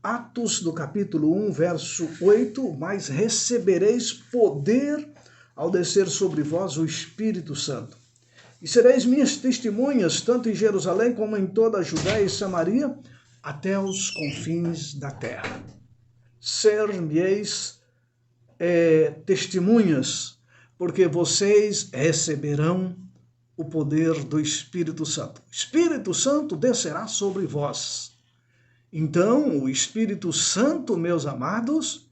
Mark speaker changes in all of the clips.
Speaker 1: Atos do capítulo 1, verso 8, mas recebereis poder ao descer sobre vós o Espírito Santo. E sereis minhas testemunhas, tanto em Jerusalém como em toda a Judéia e Samaria, até os confins da terra. Ser-me-eis testemunhas, porque vocês receberão o poder do Espírito Santo. O Espírito Santo descerá sobre vós. Então, o Espírito Santo, meus amados,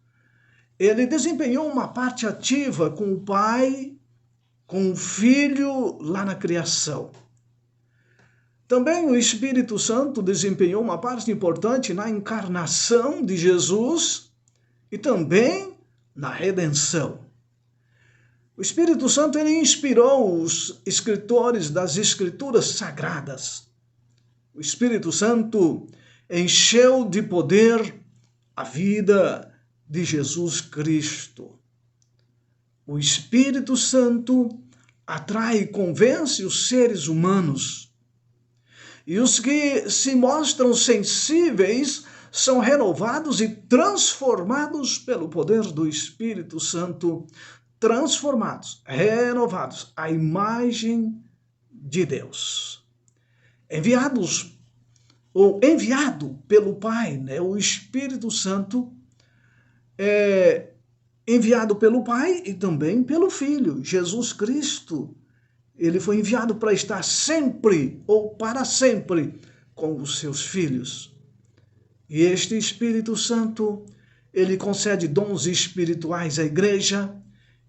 Speaker 1: ele desempenhou uma parte ativa com o Pai, com o Filho lá na criação. Também o Espírito Santo desempenhou uma parte importante na encarnação de Jesus e também na redenção. O Espírito Santo ele inspirou os escritores das Escrituras Sagradas. O Espírito Santo encheu de poder a vida de Jesus Cristo. O Espírito Santo atrai e convence os seres humanos. E os que se mostram sensíveis são renovados e transformados pelo poder do Espírito Santo, transformados, renovados à imagem de Deus. Enviado pelo Pai, né? O Espírito Santo é enviado pelo Pai e também pelo Filho, Jesus Cristo. Ele foi enviado para estar sempre ou para sempre com os seus filhos. E este Espírito Santo, ele concede dons espirituais à igreja,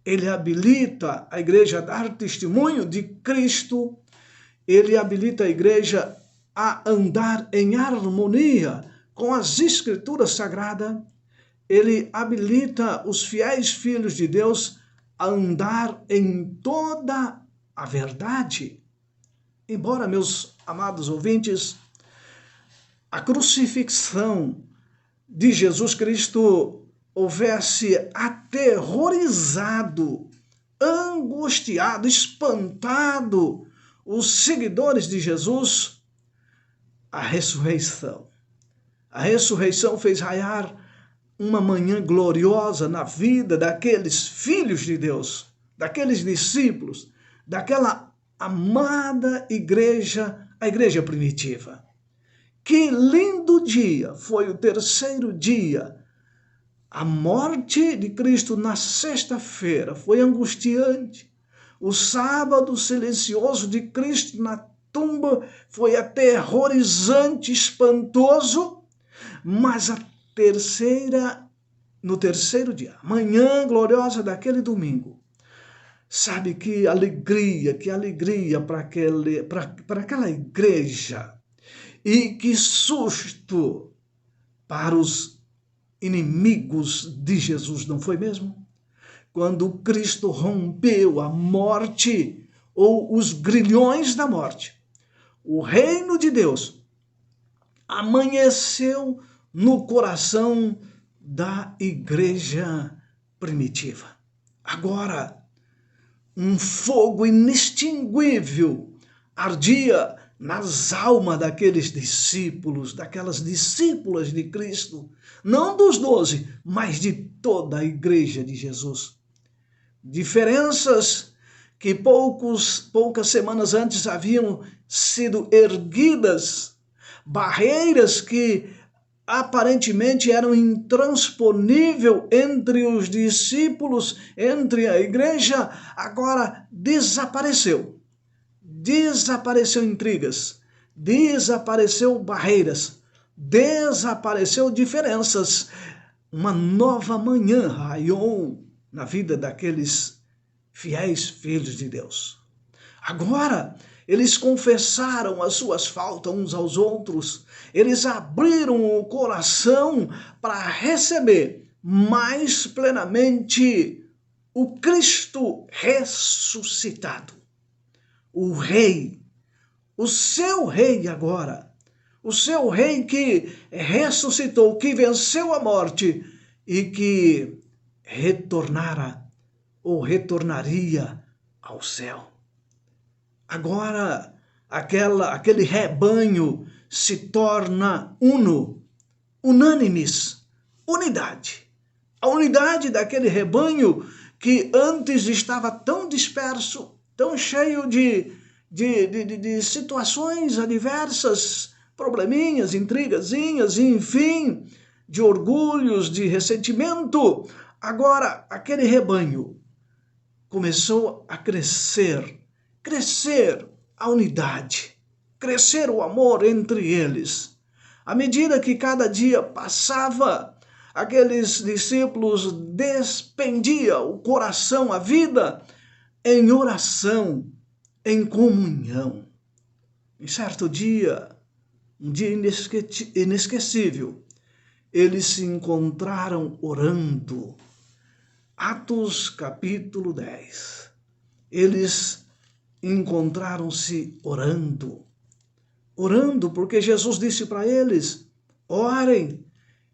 Speaker 1: ele habilita a igreja a dar testemunho de Cristo, ele habilita a igreja a andar em harmonia com as Escrituras Sagradas, ele habilita os fiéis filhos de Deus a andar em toda a verdade. Embora, meus amados ouvintes, a crucifixão de Jesus Cristo houvesse aterrorizado, angustiado, espantado os seguidores de Jesus, a ressurreição fez raiar uma manhã gloriosa na vida daqueles filhos de Deus, daqueles discípulos, daquela amada igreja, a igreja primitiva. Que lindo dia foi o terceiro dia. A morte de Cristo na sexta-feira foi angustiante. O sábado silencioso de Cristo na tumba foi aterrorizante, espantoso, mas no terceiro dia, manhã gloriosa daquele domingo, sabe que alegria para aquela igreja, e que susto para os inimigos de Jesus, não foi mesmo? Quando Cristo rompeu a morte ou os grilhões da morte, o reino de Deus amanheceu no coração da igreja primitiva. Agora, um fogo inextinguível ardia nas almas daqueles discípulos, daquelas discípulas de Cristo, não dos 12, mas de toda a igreja de Jesus. Diferenças que poucas semanas antes haviam sido erguidas, barreiras que aparentemente eram intransponíveis entre os discípulos, entre a igreja, agora desapareceu intrigas, desapareceu barreiras, desapareceu diferenças. Uma nova manhã raiou na vida daqueles fiéis filhos de Deus. Agora, eles confessaram as suas faltas uns aos outros, eles abriram o coração para receber mais plenamente o Cristo ressuscitado. O Rei, o seu Rei agora, o seu Rei que ressuscitou, que venceu a morte e que retornaria ao céu. Agora, aquele rebanho se torna uno, unânimes, unidade. A unidade daquele rebanho que antes estava tão disperso, tão cheio de situações adversas, probleminhas, intrigazinhas, enfim, de orgulhos, de ressentimento. Agora, aquele rebanho começou a crescer a unidade, crescer o amor entre eles. À medida que cada dia passava, aqueles discípulos despendiam o coração, a vida, em oração, em comunhão. Em certo dia, um dia inesquecível, eles se encontraram orando. Atos capítulo 10. Eles encontraram-se orando porque Jesus disse para eles: orem,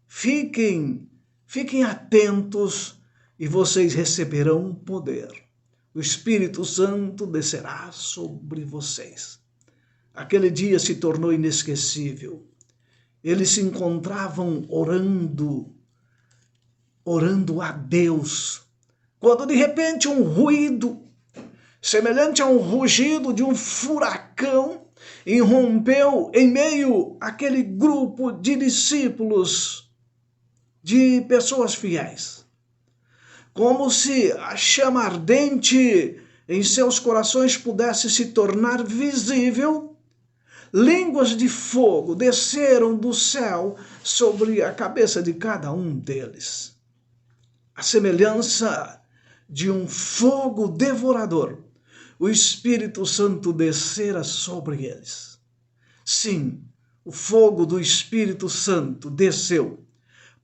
Speaker 1: fiquem atentos e vocês receberão poder. O Espírito Santo descerá sobre vocês. Aquele dia se tornou inesquecível. Eles se encontravam orando a Deus, quando de repente um ruído, semelhante a um rugido de um furacão, irrompeu em meio àquele grupo de discípulos, de pessoas fiéis. Como se a chama ardente em seus corações pudesse se tornar visível, línguas de fogo desceram do céu sobre a cabeça de cada um deles. A semelhança de um fogo devorador, o Espírito Santo descera sobre eles. Sim, o fogo do Espírito Santo desceu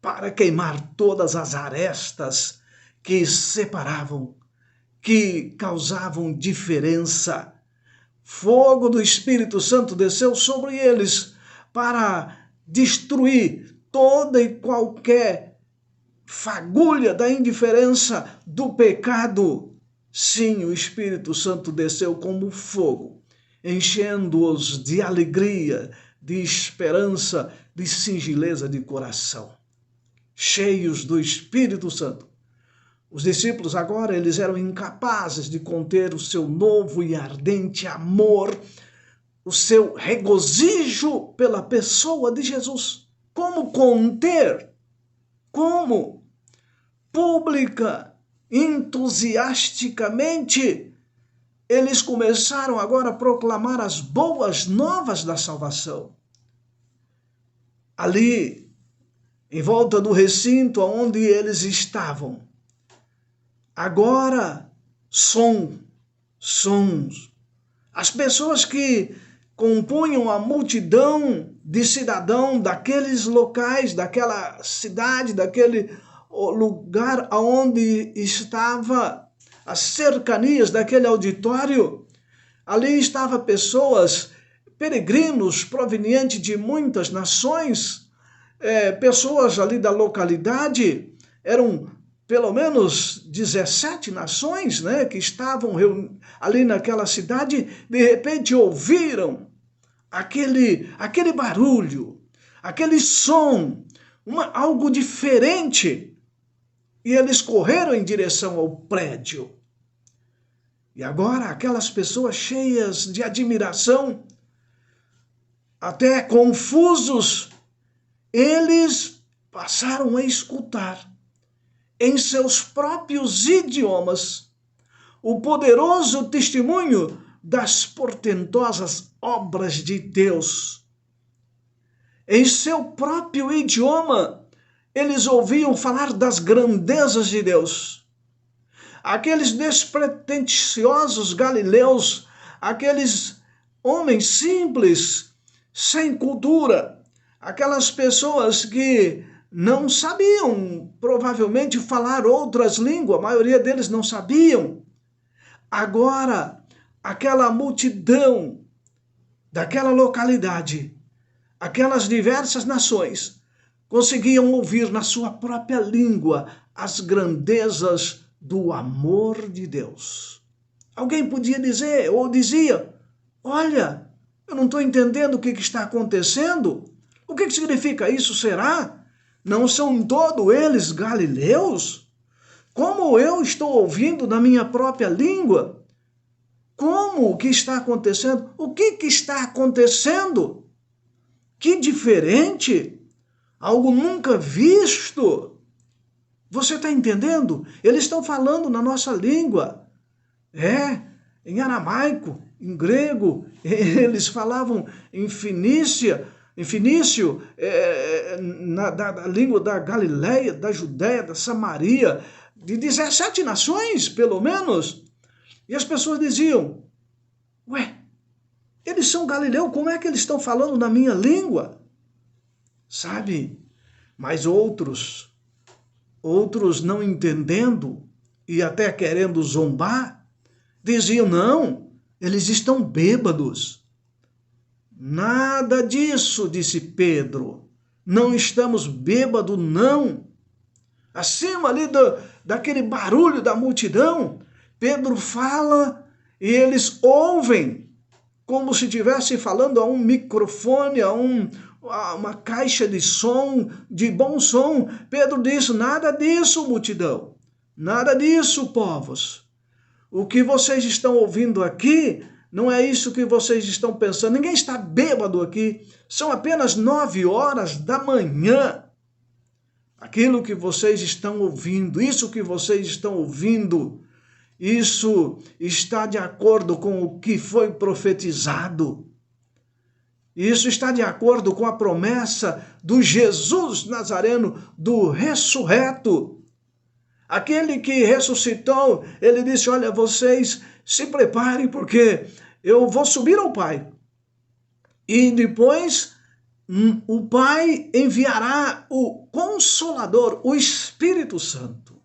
Speaker 1: para queimar todas as arestas que separavam, que causavam diferença. Fogo do Espírito Santo desceu sobre eles para destruir toda e qualquer fagulha da indiferença, do pecado. Sim, o Espírito Santo desceu como fogo, enchendo-os de alegria, de esperança, de singeleza de coração. Cheios do Espírito Santo. Os discípulos agora, eles eram incapazes de conter o seu novo e ardente amor, o seu regozijo pela pessoa de Jesus. Como conter? Como? Pública, entusiasticamente, eles começaram agora a proclamar as boas novas da salvação. Ali, em volta do recinto onde eles estavam, agora sons. As pessoas que compunham a multidão de cidadãos daqueles locais, daquela cidade, daquele lugar onde estava as cercanias daquele auditório. Ali estavam pessoas, peregrinos provenientes de muitas nações, pessoas ali da localidade. Eram pelo menos 17 nações, que estavam ali naquela cidade. De repente ouviram aquele barulho, aquele som, algo diferente. E eles correram em direção ao prédio. E agora aquelas pessoas cheias de admiração, até confusos, eles passaram a escutar em seus próprios idiomas o poderoso testemunho das portentosas obras de Deus. Em seu próprio idioma, eles ouviam falar das grandezas de Deus. Aqueles despretensiosos galileus, aqueles homens simples, sem cultura, aquelas pessoas que não sabiam provavelmente falar outras línguas, a maioria deles não sabiam. Agora, aquela multidão daquela localidade, aquelas diversas nações, conseguiam ouvir na sua própria língua as grandezas do amor de Deus. Alguém podia dizer, ou dizia: olha, eu não estou entendendo o que está acontecendo. O que significa isso, será? Não são todos eles galileus? Como eu estou ouvindo na minha própria língua? Como que está acontecendo? O que está acontecendo? Que diferente! Algo nunca visto. Você está entendendo? Eles estão falando na nossa língua. Em aramaico, em grego, eles falavam em fenício, da língua da Galileia, da Judéia, da Samaria, de 17 nações, pelo menos. E as pessoas diziam, eles são galileus, como é que eles estão falando na minha língua? Sabe? Mas outros não entendendo e até querendo zombar, diziam, não, eles estão bêbados. Nada disso, disse Pedro. Não estamos bêbados, não. Acima ali daquele barulho da multidão, Pedro fala e eles ouvem, como se estivesse falando a um microfone, a uma caixa de som, de bom som. Pedro disse, nada disso, multidão. Nada disso, povos. O que vocês estão ouvindo aqui não é isso que vocês estão pensando. Ninguém está bêbado aqui. São apenas 9 horas da manhã. Aquilo que vocês estão ouvindo, isso que vocês estão ouvindo, isso está de acordo com o que foi profetizado. Isso está de acordo com a promessa do Jesus Nazareno, do ressurreto. Aquele que ressuscitou, ele disse, olha, vocês se preparem porque eu vou subir ao Pai. E depois o Pai enviará o Consolador, o Espírito Santo.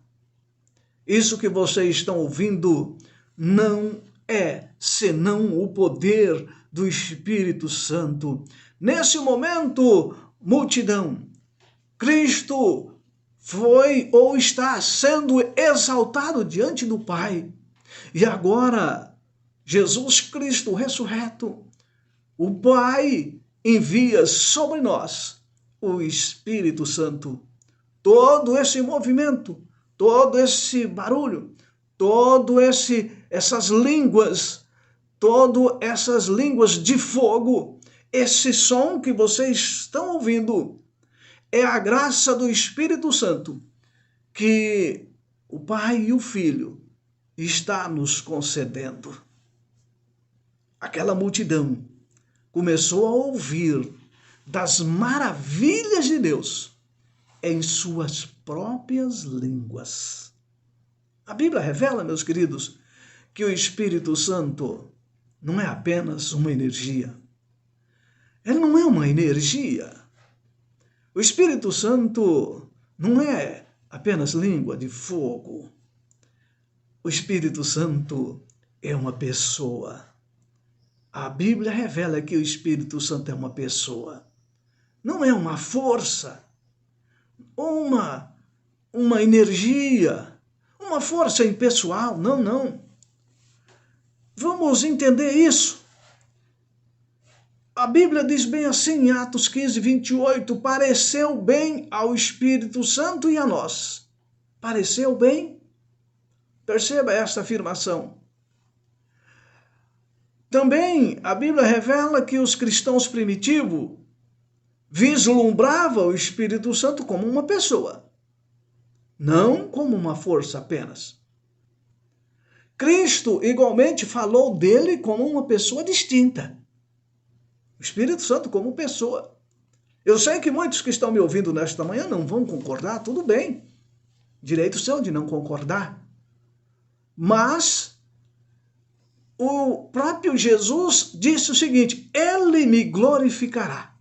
Speaker 1: Isso que vocês estão ouvindo não é senão o poder do Espírito Santo. Nesse momento, multidão, Cristo foi ou está sendo exaltado diante do Pai. E agora, Jesus Cristo ressurreto, o Pai envia sobre nós o Espírito Santo. Todo esse movimento, todo esse barulho, essas línguas de fogo, esse som que vocês estão ouvindo, é a graça do Espírito Santo que o Pai e o Filho está nos concedendo. Aquela multidão começou a ouvir das maravilhas de Deus em suas próprias línguas. A Bíblia revela, meus queridos, que o Espírito Santo não é apenas uma energia. Ele não é uma energia. O Espírito Santo não é apenas língua de fogo. O Espírito Santo é uma pessoa. A Bíblia revela que o Espírito Santo é uma pessoa. Não é uma força, uma energia, uma força impessoal. Não. Vamos entender isso. A Bíblia diz bem assim em Atos 15, 28, pareceu bem ao Espírito Santo e a nós. Pareceu bem? Perceba esta afirmação. Também a Bíblia revela que os cristãos primitivos vislumbravam o Espírito Santo como uma pessoa, não como uma força apenas. Cristo igualmente falou dele como uma pessoa distinta. O Espírito Santo como pessoa. Eu sei que muitos que estão me ouvindo nesta manhã não vão concordar, tudo bem. Direito seu de não concordar. Mas o próprio Jesus disse o seguinte, ele me glorificará,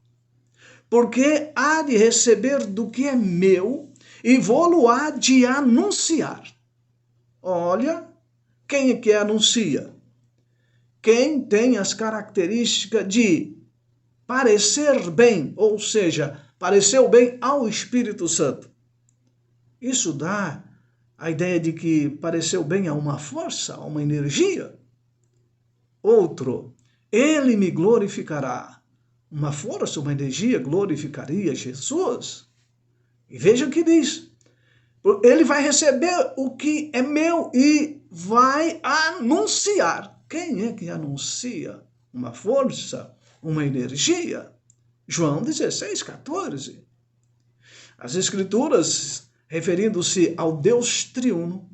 Speaker 1: porque há de receber do que é meu e vou-lo há de anunciar. Olha, quem é que anuncia? Quem tem as características de parecer bem, ou seja, pareceu bem ao Espírito Santo. Isso dá a ideia de que pareceu bem a uma força, a uma energia. Outro, ele me glorificará. Uma força, uma energia glorificaria Jesus. E veja o que diz. Ele vai receber o que é meu e vai anunciar. Quem é que anuncia? Uma força, uma energia. João 16, 14. As Escrituras, referindo-se ao Deus triuno,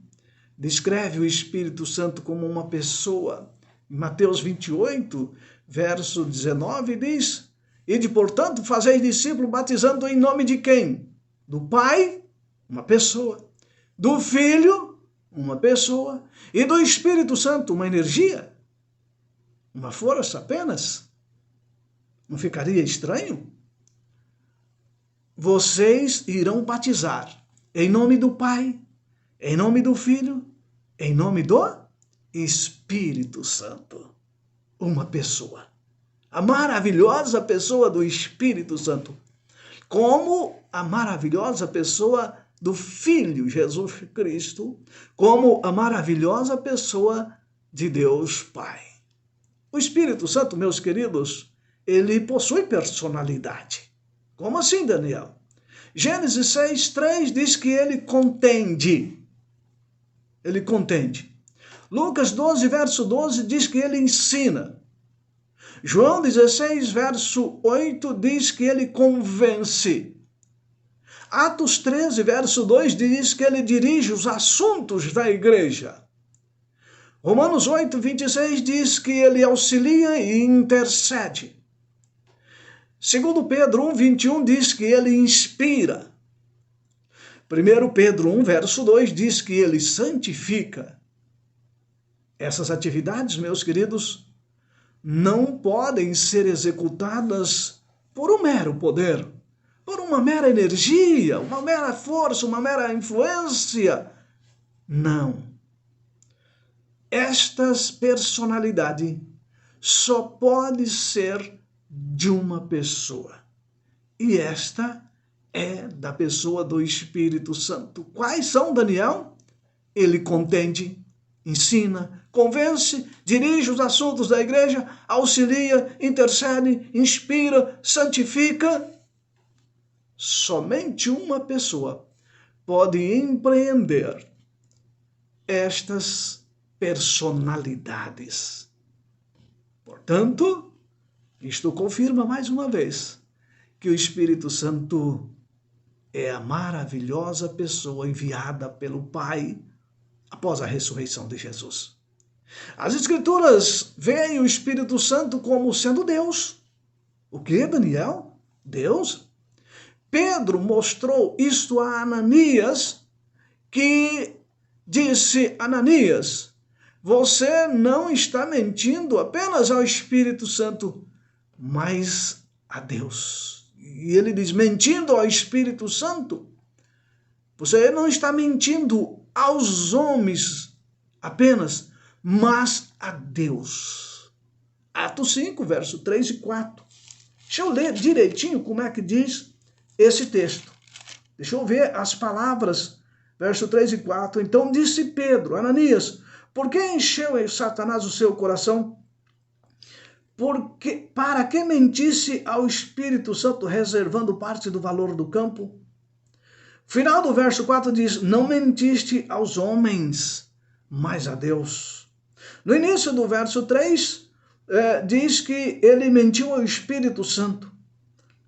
Speaker 1: descreve o Espírito Santo como uma pessoa. Em Mateus 28, verso 19, diz: Ide, portanto, fazeis discípulos, batizando em nome de quem? Do Pai, uma pessoa. Do Filho, uma pessoa. E do Espírito Santo, uma energia. Uma força apenas. Não ficaria estranho? Vocês irão batizar em nome do Pai, em nome do Filho, em nome do Espírito Santo. Uma pessoa. A maravilhosa pessoa do Espírito Santo. Como a maravilhosa pessoa do Filho Jesus Cristo, como a maravilhosa pessoa de Deus Pai. O Espírito Santo, meus queridos, ele possui personalidade. Como assim, Daniel? Gênesis 6:3 diz que ele contende. Ele contende. Lucas 12, verso 12 diz que ele ensina. João 16, verso 8 diz que ele convence. Atos 13, verso 2 diz que ele dirige os assuntos da igreja. Romanos 8, 26 diz que ele auxilia e intercede. Segundo Pedro 1, 21 diz que ele inspira. 1 Pedro 1, verso 2 diz que ele santifica. Essas atividades, meus queridos, não podem ser executadas por um mero poder, por uma mera energia, uma mera força, uma mera influência. Não. Estas personalidades só pode ser de uma pessoa. E esta é da pessoa do Espírito Santo. Quais são, Daniel? Ele contende, ensina, convence, dirige os assuntos da igreja, auxilia, intercede, inspira, santifica. Somente uma pessoa pode empreender estas personalidades. Portanto, isto confirma mais uma vez que o Espírito Santo é a maravilhosa pessoa enviada pelo Pai após a ressurreição de Jesus. As Escrituras veem o Espírito Santo como sendo Deus. O que, Daniel? Deus? Pedro mostrou isto a Ananias, que disse: Ananias, você não está mentindo apenas ao Espírito Santo, mas a Deus. E ele diz: mentindo ao Espírito Santo, você não está mentindo aos homens apenas, mas a Deus. Atos 5, verso 3 e 4. Deixa eu ler direitinho como é que diz esse texto. Deixa eu ver as palavras, verso 3 e 4. Então disse Pedro: Ananias, por que encheu Satanás o seu coração? Para que mentisse ao Espírito Santo, reservando parte do valor do campo? Final do verso 4 diz: não mentiste aos homens, mas a Deus. No início do verso 3, diz que ele mentiu ao Espírito Santo.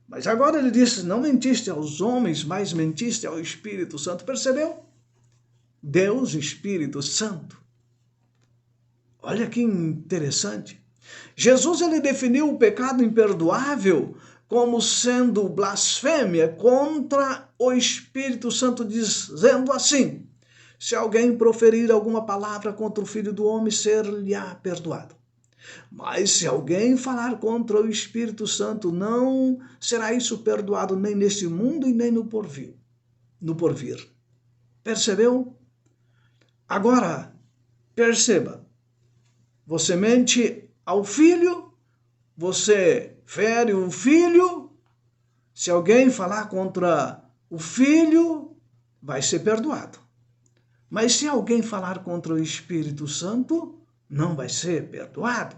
Speaker 1: Mas agora ele diz: não mentiste aos homens, mas mentiste ao Espírito Santo. Percebeu? Deus, Espírito Santo. Olha que interessante. Jesus, ele definiu o pecado imperdoável como sendo blasfêmia contra o Espírito Santo, dizendo assim: se alguém proferir alguma palavra contra o Filho do Homem, ser-lhe-á perdoado. Mas se alguém falar contra o Espírito Santo, não será isso perdoado nem neste mundo e nem no porvir. Percebeu? Agora, perceba. Você mente ao Filho, você fere o Filho. Se alguém falar contra o Filho, vai ser perdoado. Mas se alguém falar contra o Espírito Santo, não vai ser perdoado.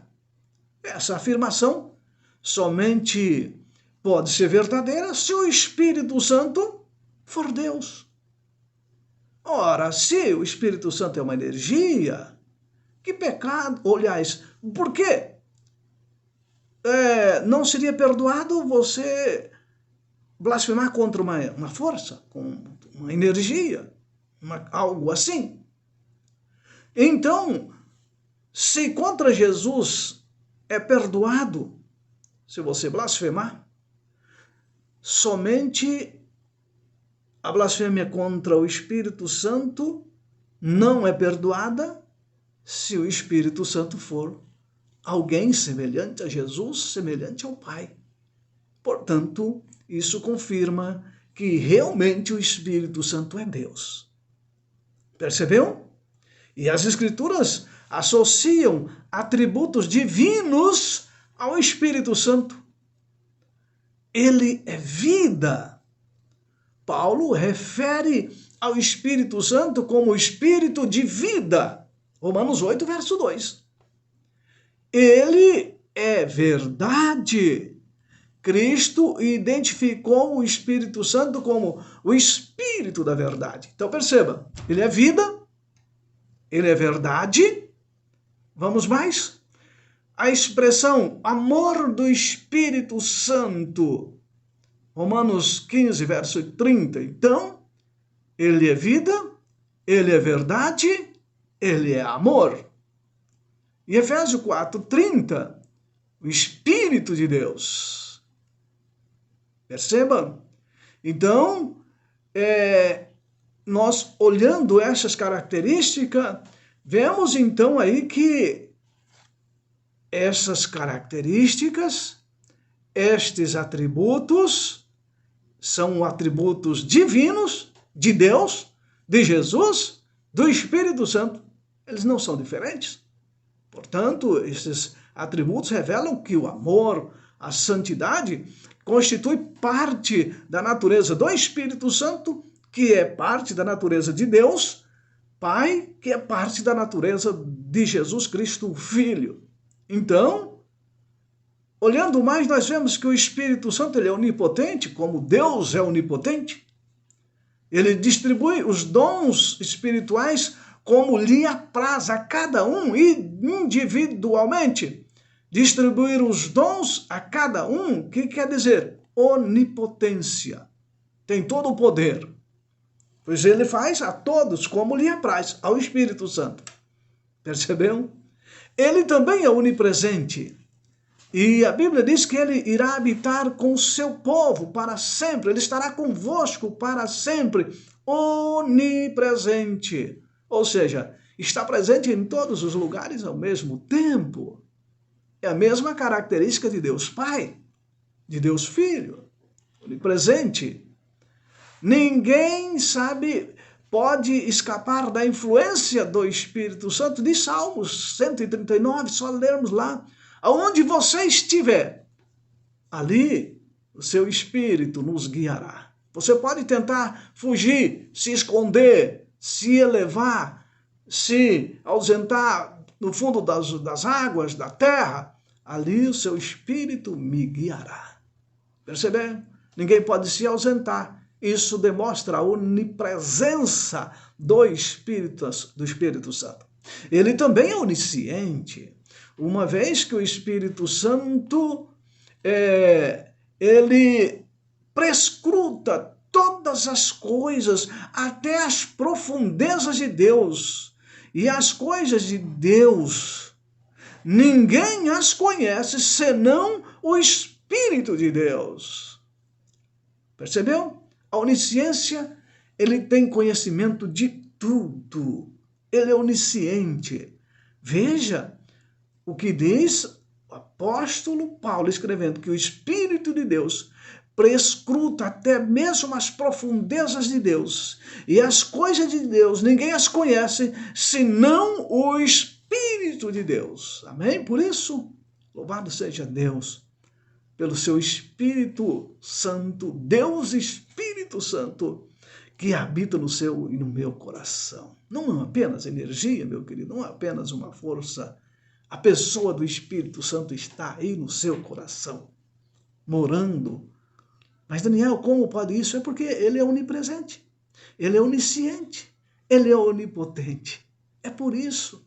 Speaker 1: Essa afirmação somente pode ser verdadeira se o Espírito Santo for Deus. Ora, se o Espírito Santo é uma energia, que pecado, aliás, por quê? Não seria perdoado você blasfemar contra uma força, com uma energia, algo assim. Então, se contra Jesus é perdoado, se você blasfemar, somente a blasfêmia contra o Espírito Santo não é perdoada se o Espírito Santo for alguém semelhante a Jesus, semelhante ao Pai. Portanto, isso confirma que realmente o Espírito Santo é Deus. Percebeu? E as Escrituras associam atributos divinos ao Espírito Santo. Ele é vida. Paulo refere ao Espírito Santo como Espírito de vida. Romanos 8, verso 2. Ele é verdade. Cristo identificou o Espírito Santo como o Espírito da verdade. Então perceba, ele é vida, ele é verdade. Vamos mais? A expressão amor do Espírito Santo, Romanos 15, verso 30. Então, ele é vida, ele é verdade, ele é amor. E Efésios 4, 30, o Espírito de Deus. Perceba? Então, nós olhando essas características, vemos então aí que essas características, estes atributos, são atributos divinos de Deus, de Jesus, do Espírito Santo. Eles não são diferentes. Portanto, esses atributos revelam que o amor, a santidade, constitui parte da natureza do Espírito Santo, que é parte da natureza de Deus, Pai, que é parte da natureza de Jesus Cristo, o Filho. Então, olhando mais, nós vemos que o Espírito Santo ele é onipotente, como Deus é onipotente. Ele distribui os dons espirituais como lhe apraz a cada um individualmente. Distribuir os dons a cada um, o que quer dizer? Onipotência. Tem todo o poder. Pois ele faz a todos como lhe apraz, ao Espírito Santo. Percebeu? Ele também é onipresente. E a Bíblia diz que ele irá habitar com o seu povo para sempre. Ele estará convosco para sempre. Onipresente. Ou seja, está presente em todos os lugares ao mesmo tempo. É a mesma característica de Deus Pai, de Deus Filho. Onipresente. Ninguém pode escapar da influência do Espírito Santo. De Salmos 139, só lermos lá. Aonde você estiver, ali o seu Espírito nos guiará. Você pode tentar fugir, se esconder, se elevar, se ausentar no fundo das águas, da terra. Ali o seu Espírito me guiará. Percebeu? Ninguém pode se ausentar. Isso demonstra a onipresença do Espírito Santo. Ele também é onisciente, uma vez que o Espírito Santo, ele prescruta todas as coisas, até as profundezas de Deus. E as coisas de Deus, ninguém as conhece senão o Espírito de Deus. Percebeu? A onisciência, ele tem conhecimento de tudo. Ele é onisciente. Veja o que diz o apóstolo Paulo, escrevendo que o Espírito de Deus prescruta até mesmo as profundezas de Deus. E as coisas de Deus, ninguém as conhece, senão o Espírito de Deus. Amém? Por isso, louvado seja Deus pelo seu Espírito Santo, Deus Espírito Santo, que habita no seu e no meu coração. Não é apenas energia, meu querido, não é apenas uma força. A pessoa do Espírito Santo está aí no seu coração, morando Mas Daniel, como pode isso? É porque ele é onipresente, ele é onisciente, ele é onipotente. É por isso,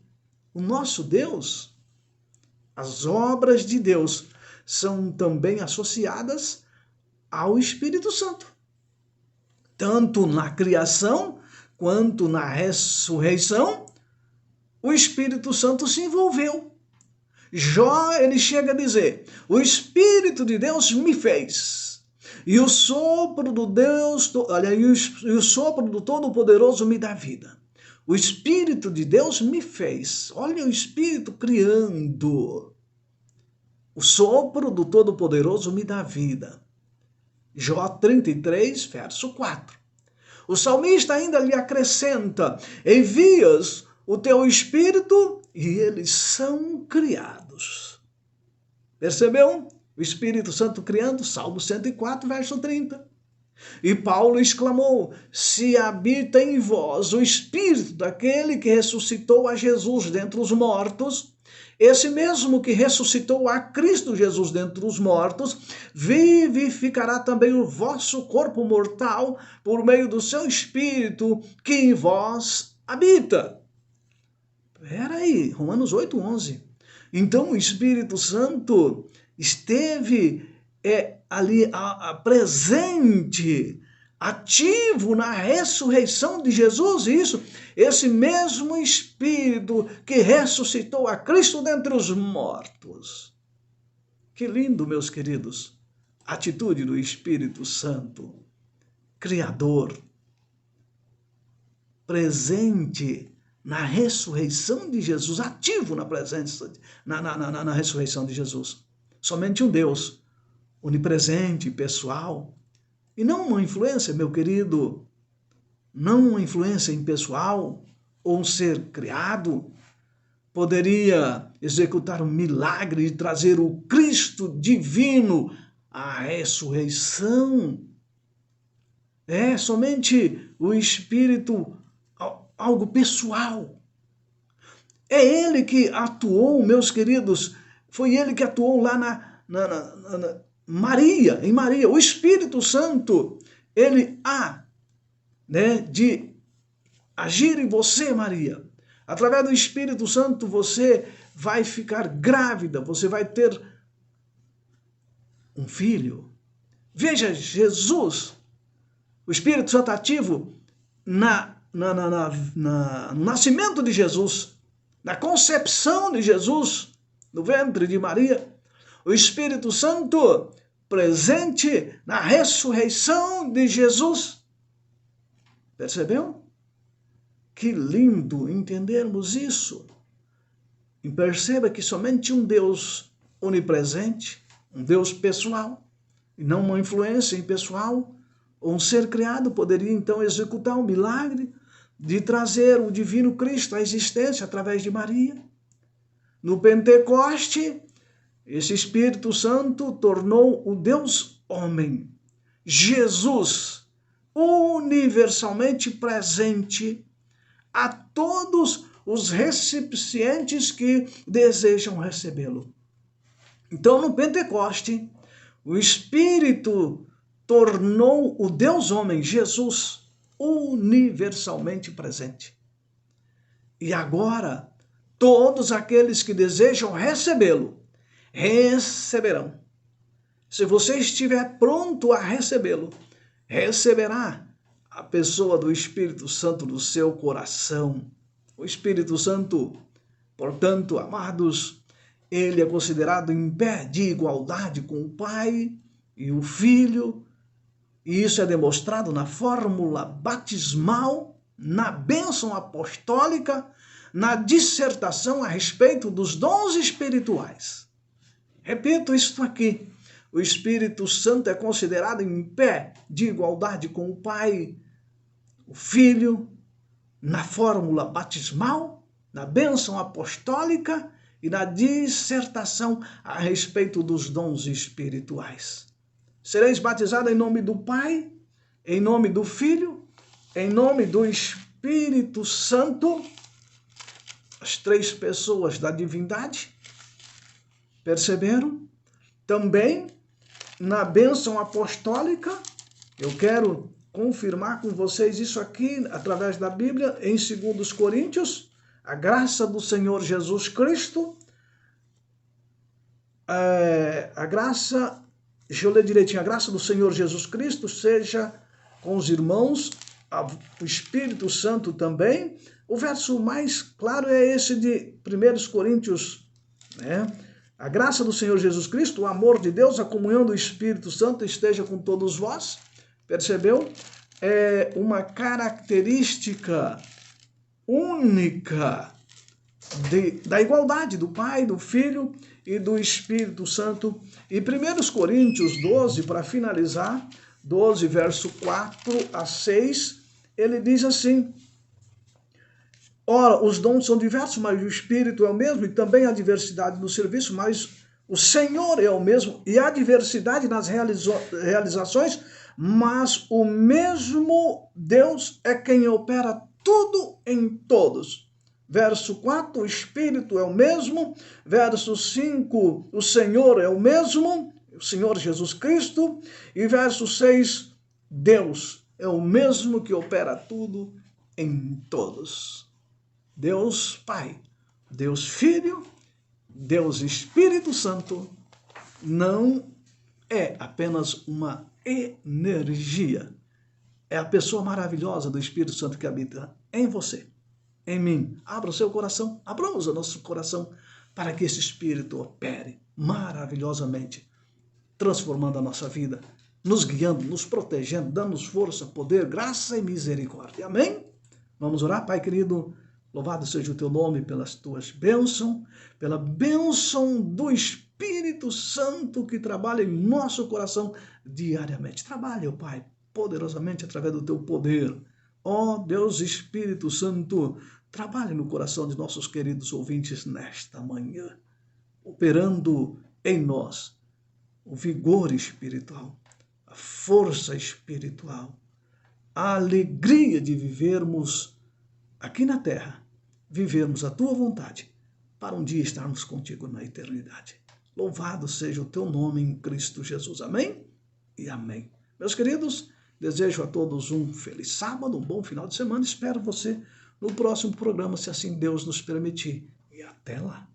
Speaker 1: o nosso Deus, as obras de Deus são também associadas ao Espírito Santo. Tanto na criação quanto na ressurreição, o Espírito Santo se envolveu. Jó, ele chega a dizer, o Espírito de Deus me fez, e o sopro do Deus, e o sopro do Todo-Poderoso me dá vida. O Espírito de Deus me fez. Olha o Espírito criando. O sopro do Todo-Poderoso me dá vida. Jó 33, verso 4. O salmista ainda lhe acrescenta, envias o teu Espírito e eles são criados. Percebeu? O Espírito Santo criando, Salmo 104, verso 30. E Paulo exclamou, se habita em vós o Espírito daquele que ressuscitou a Jesus dentre os mortos, esse mesmo que ressuscitou a Cristo Jesus dentre os mortos, vivificará também o vosso corpo mortal por meio do seu Espírito que em vós habita. Espera aí, Romanos 8:11. Então o Espírito Santo esteve ali presente, ativo na ressurreição de Jesus, isso, esse mesmo Espírito que ressuscitou a Cristo dentre os mortos. Que lindo, meus queridos, a atitude do Espírito Santo, Criador, presente na ressurreição de Jesus, ativo na presença, na ressurreição de Jesus. Somente um Deus, onipresente, pessoal, e não uma influência, meu querido, não uma influência impessoal ou um ser criado, poderia executar um milagre de trazer o Cristo divino à ressurreição. É somente o Espírito, algo pessoal. É Ele que atuou, meus queridos, foi Ele que atuou lá na Maria, em Maria. O Espírito Santo, ele há de agir em você, Maria. Através do Espírito Santo você vai ficar grávida, você vai ter um filho. Veja, Jesus, o Espírito Santo ativo no nascimento de Jesus, na concepção de Jesus, no ventre de Maria, o Espírito Santo presente na ressurreição de Jesus. Percebeu? Que lindo entendermos isso. E perceba que somente um Deus onipresente, um Deus pessoal, e não uma influência impessoal, ou um ser criado, poderia então executar um milagre de trazer o divino Cristo à existência através de Maria. No Pentecoste, esse Espírito Santo tornou o Deus homem, Jesus, universalmente presente a todos os recipientes que desejam recebê-lo. Então, no Pentecoste, o Espírito tornou o Deus homem, Jesus, universalmente presente. E agora, todos aqueles que desejam recebê-lo, receberão. Se você estiver pronto a recebê-lo, receberá a pessoa do Espírito Santo no seu coração. O Espírito Santo, portanto, amados, ele é considerado em pé de igualdade com o Pai e o Filho, e isso é demonstrado na fórmula batismal, na bênção apostólica, na dissertação a respeito dos dons espirituais. Repito isto aqui, o Espírito Santo é considerado em pé de igualdade com o Pai, o Filho, na fórmula batismal, na bênção apostólica e na dissertação a respeito dos dons espirituais. Sereis batizados em nome do Pai, em nome do Filho, em nome do Espírito Santo, as três pessoas da divindade. Perceberam? Também na bênção apostólica. Eu quero confirmar com vocês isso aqui através da Bíblia, em 2 Coríntios, a graça do Senhor Jesus Cristo, a graça, deixa eu ler direitinho, a graça do Senhor Jesus Cristo seja com os irmãos, o Espírito Santo também. O verso mais claro é esse de 1 Coríntios, né? A graça do Senhor Jesus Cristo, o amor de Deus, a comunhão do Espírito Santo esteja com todos vós. Percebeu? É uma característica única da igualdade do Pai, do Filho e do Espírito Santo. E 1 Coríntios 12, para finalizar, 12, verso 4 a 6, ele diz assim: ora, os dons são diversos, mas o Espírito é o mesmo, e também há diversidade no serviço, mas o Senhor é o mesmo, e há diversidade nas realizações, mas o mesmo Deus é quem opera tudo em todos. Verso 4, o Espírito é o mesmo. Verso 5, o Senhor é o mesmo, o Senhor Jesus Cristo. E verso 6, Deus é o mesmo que opera tudo em todos. Deus Pai, Deus Filho, Deus Espírito Santo não é apenas uma energia. É a pessoa maravilhosa do Espírito Santo que habita em você, em mim. Abra o seu coração, abramos o nosso coração para que esse Espírito opere maravilhosamente, transformando a nossa vida, nos guiando, nos protegendo, dando-nos força, poder, graça e misericórdia. Amém? Vamos orar, Pai querido. Louvado seja o teu nome pelas tuas bênçãos, pela bênção do Espírito Santo que trabalha em nosso coração diariamente. Trabalha, Pai, poderosamente através do teu poder. Ó Deus Espírito Santo, trabalhe no coração de nossos queridos ouvintes nesta manhã, operando em nós o vigor espiritual, a força espiritual, a alegria de vivermos aqui na terra, vivermos a tua vontade, para um dia estarmos contigo na eternidade. Louvado seja o teu nome em Cristo Jesus. Amém e amém. Meus queridos, desejo a todos um feliz sábado, um bom final de semana. Espero você no próximo programa, se assim Deus nos permitir. E até lá.